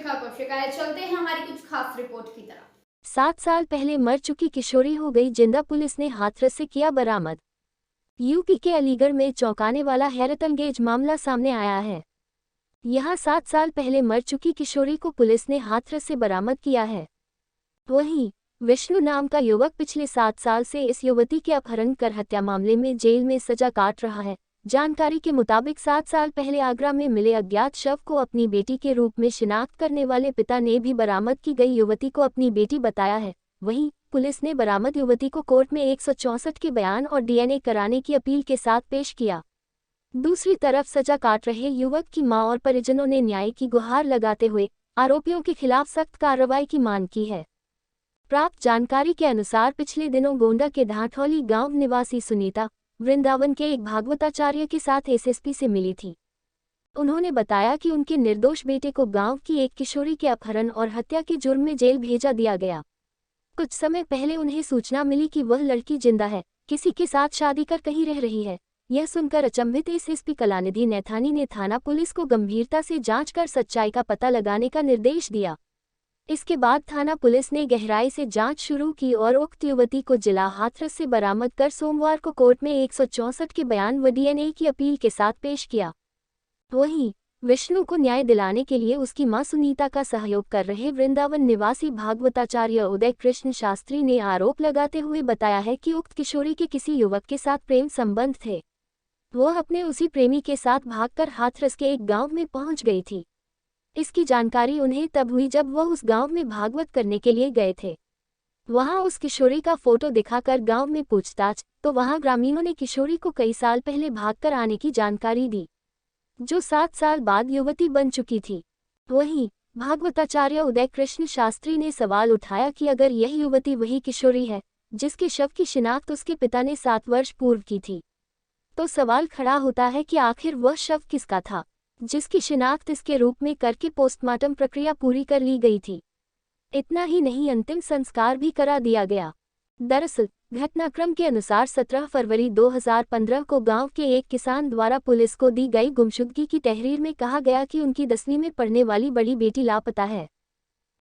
ठाकुर। शिकायत चलते हैं हमारी कुछ खास रिपोर्ट की तरफ। 7 साल पहले मर चुकी किशोरी हो गई जिंदा, पुलिस ने हाथरस से किया बरामद। यूपी के अलीगढ़ में चौंकाने वाला हैरतअंगेज मामला सामने आया है। यहां 7 साल पहले मर चुकी किशोरी को पुलिस ने हाथरस से बरामद किया है। वहीं विष्णु नाम का युवक पिछले 7 साल से इस युवती के अपहरण कर हत्या मामले में जेल में सजा काट रहा है। जानकारी के मुताबिक 7 साल पहले आगरा में मिले अज्ञात शव को अपनी बेटी के रूप में शिनाख्त करने वाले पिता ने भी बरामद की गई युवती को अपनी बेटी बताया है। वहीं पुलिस ने बरामद युवती को कोर्ट में 164 के बयान और डीएनए कराने की अपील के साथ पेश किया। दूसरी तरफ सजा काट रहे युवक की मां और परिजनों ने न्याय की गुहार लगाते हुए आरोपियों के खिलाफ सख्त कार्रवाई की मांग की है। प्राप्त जानकारी के अनुसार पिछले दिनों गोंडा के ढाठौली गांव निवासी सुनीता वृंदावन के एक भागवताचार्य के साथ एसएसपी से मिली थी। उन्होंने बताया कि उनके निर्दोष बेटे को गांव की एक किशोरी के अपहरण और हत्या के जुर्म में जेल भेजा दिया गया। कुछ समय पहले उन्हें सूचना मिली कि वह लड़की जिंदा है, किसी के साथ शादी कर कहीं रह रही है। यह सुनकर अचंभित एसएसपी कलानिधि नैथानी ने थाना पुलिस को गंभीरता से जांच कर सच्चाई का पता लगाने का निर्देश दिया। इसके बाद थाना पुलिस ने गहराई से जांच शुरू की और उक्त युवती को जिला हाथरस से बरामद कर सोमवार को कोर्ट में 164 के बयान व डीएनए की अपील के साथ पेश किया। वहीं विष्णु को न्याय दिलाने के लिए उसकी मां सुनीता का सहयोग कर रहे वृंदावन निवासी भागवताचार्य उदय कृष्ण शास्त्री ने आरोप लगाते हुए बताया है कि उक्त किशोरी के किसी युवक के साथ प्रेम संबंध थे। वह अपने उसी प्रेमी के साथ भागकर हाथरस के एक गांव में पहुंच गई थी। इसकी जानकारी उन्हें तब हुई जब वह उस गांव में भागवत करने के लिए गए थे। वहां उस किशोरी का फोटो दिखाकर गांव में पूछताछ तो वहां ग्रामीणों ने किशोरी को कई साल पहले भागकर आने की जानकारी दी, जो 7 साल बाद युवती बन चुकी थी। वहीं भागवताचार्य उदय कृष्ण शास्त्री ने सवाल उठाया कि अगर यह युवती वही किशोरी है जिसके शव की शिनाख्त उसके पिता ने 7 वर्ष पूर्व की थी, तो सवाल खड़ा होता है कि आखिर वह शव किसका था जिसकी शिनाख्त इसके रूप में करके पोस्टमार्टम प्रक्रिया पूरी कर ली गई थी। इतना ही नहीं, अंतिम संस्कार भी करा दिया गया। दरअसल घटनाक्रम के अनुसार 17 फरवरी 2015 को गांव के एक किसान द्वारा पुलिस को दी गई गुमशुदगी की तहरीर में कहा गया कि उनकी 10वीं में पढ़ने वाली बड़ी बेटी लापता है।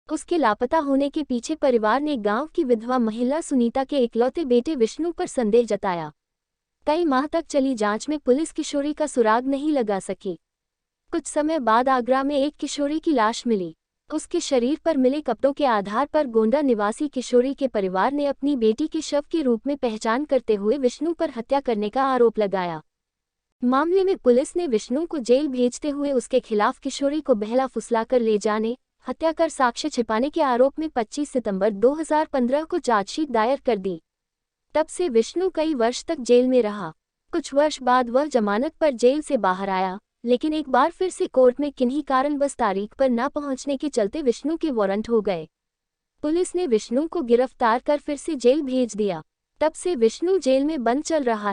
उसके लापता होने के पीछे परिवार ने गांव की विधवा महिला सुनीता के इकलौते बेटे विष्णु पर संदेह जताया। कई माह तक चली जांच में पुलिस किशोरी का सुराग नहीं लगा सकी। कुछ समय बाद आगरा में एक किशोरी की लाश मिली। उसके शरीर पर मिले कपड़ों के आधार पर गोंडा निवासी किशोरी के परिवार ने अपनी बेटी के शव के रूप में पहचान करते हुए विष्णु पर हत्या करने का आरोप लगाया। मामले में पुलिस ने विष्णु को जेल भेजते हुए उसके खिलाफ किशोरी को बहला फुसलाकर ले जाने, हत्या कर साक्ष्य छिपाने के आरोप में 25 सितंबर 2015 को चार्जशीट दायर कर दी। तब से विष्णु कई वर्ष तक जेल में रहा। कुछ वर्ष बाद वह जमानत पर जेल से बाहर आया, लेकिन एक बार फिर से कोर्ट में किन्हीं कारणवश तारीख पर न पहुंचने के चलते विष्णु के वारंट हो गए। पुलिस ने विष्णु को गिरफ्तार कर फिर से जेल भेज दिया। तब से विष्णु जेल में बंद चल रहा है।